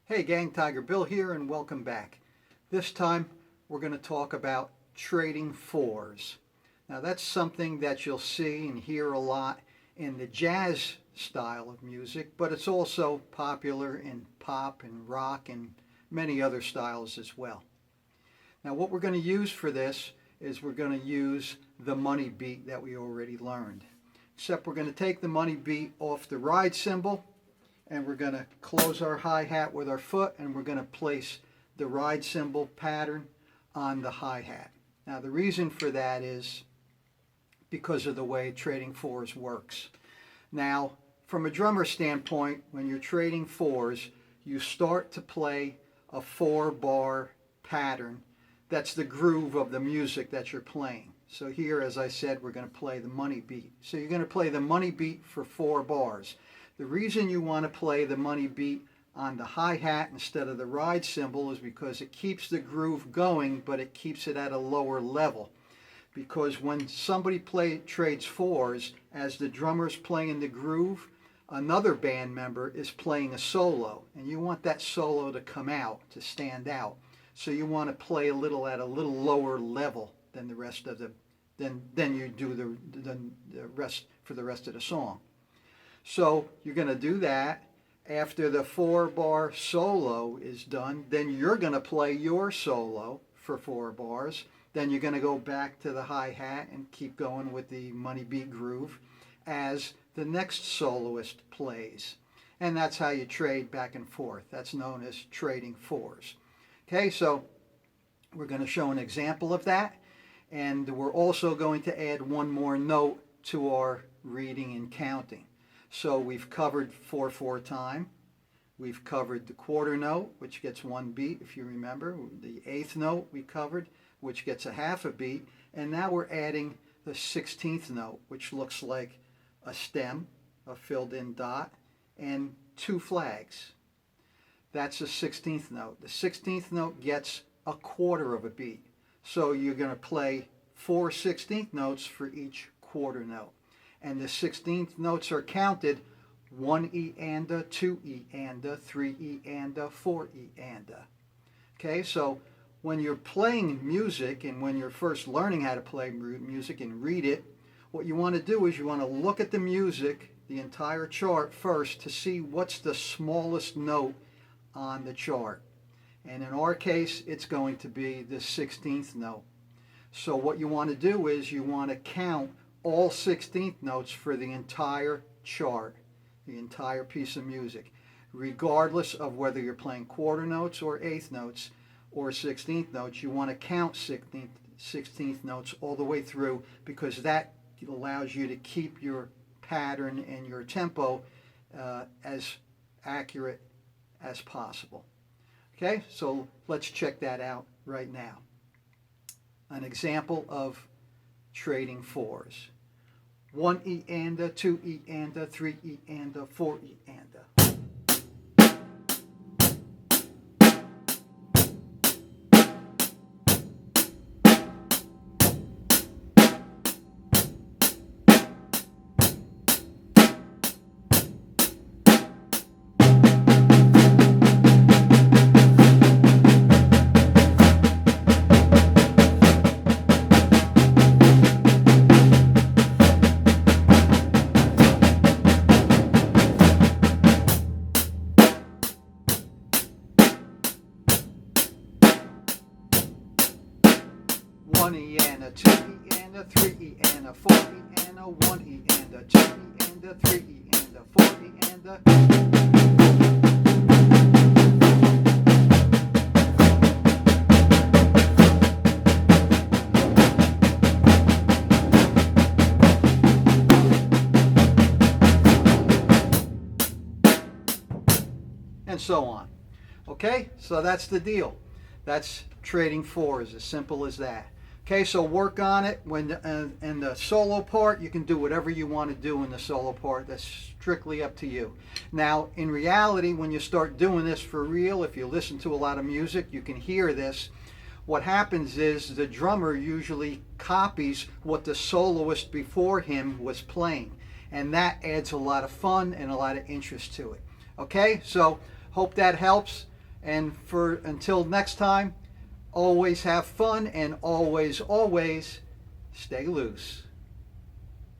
Hey gang, TigerBill here and welcome back. This time we're going to talk about trading fours. Now that's something that you'll see and hear a lot in the jazz style of music, but it's also popular in pop and rock and many other styles as well. Now what we're going to use for this is we're going to use the money beat that we already learned. Except we're going to take the money beat off the ride cymbal and we're going to close our hi-hat with our foot and we're going to place the ride cymbal pattern on the hi-hat. Now the reason for that is because of the way trading fours works. Now from a drummer standpoint, when you're trading fours, you start to play a 4-bar pattern. That's the groove of the music that you're playing. So here, as I said, we're going to play the money beat. So you're going to play the money beat for 4 bars. The reason you want to play the money beat on the hi-hat instead of the ride cymbal is because it keeps the groove going, but it keeps it at a lower level. Because when somebody trades fours, as the drummer's playing the groove, another band member is playing a solo, and you want that solo to come out, to stand out. So you want to play at a little lower level than the rest of than you do the rest for the rest of the song. So you're going to do that. After the 4-bar solo is done, then you're going to play your solo for 4 bars. Then you're going to go back to the hi-hat and keep going with the money beat groove as the next soloist plays. And that's how you trade back and forth. That's known as trading fours. Okay, so we're going to show an example of that. And we're also going to add one more note to our reading and counting. So we've covered 4/4 time. We've covered the quarter note, which gets 1 beat, if you remember. The 8th note we covered, which gets a half a beat. And now we're adding the 16th note, which looks like a stem, a filled-in dot, and 2 flags. That's the 16th note. The 16th note gets a quarter of a beat. So you're going to play 4 16th notes for each quarter note. And the 16th notes are counted 1 E and a, 2 E and a, 3 E and a, 4 E and a. Okay, so when you're playing music and when you're first learning how to play music and read it, what you want to do is you want to look at the music, the entire chart first, to see what's the smallest note on the chart. And in our case, it's going to be the 16th note. So what you want to do is you want to count all 16th notes for the entire chart, the entire piece of music, regardless of whether you're playing quarter notes or 8th notes or 16th notes. You want to count 16th notes all the way through, because that allows you to keep your pattern and your tempo as accurate as possible. Okay, so let's check that out right now. An example of trading fours. 1 E and a, 2 E and a, 3 E and a, 4 E and a. One E and a, 2 E and a, 3 E and a, 4 E and a, 1 E and a, 2 E and a, 3 E and a, 4 E and a. And so on. Okay, so that's the deal. That's trading fours, as simple as that. Okay, so work on it. In the solo part, you can do whatever you want to do in the solo part. That's strictly up to you. Now, in reality, when you start doing this for real, if you listen to a lot of music, you can hear this. What happens is the drummer usually copies what the soloist before him was playing. And that adds a lot of fun and a lot of interest to it. Okay, so hope that helps. And for until next time, always have fun and always, always stay loose.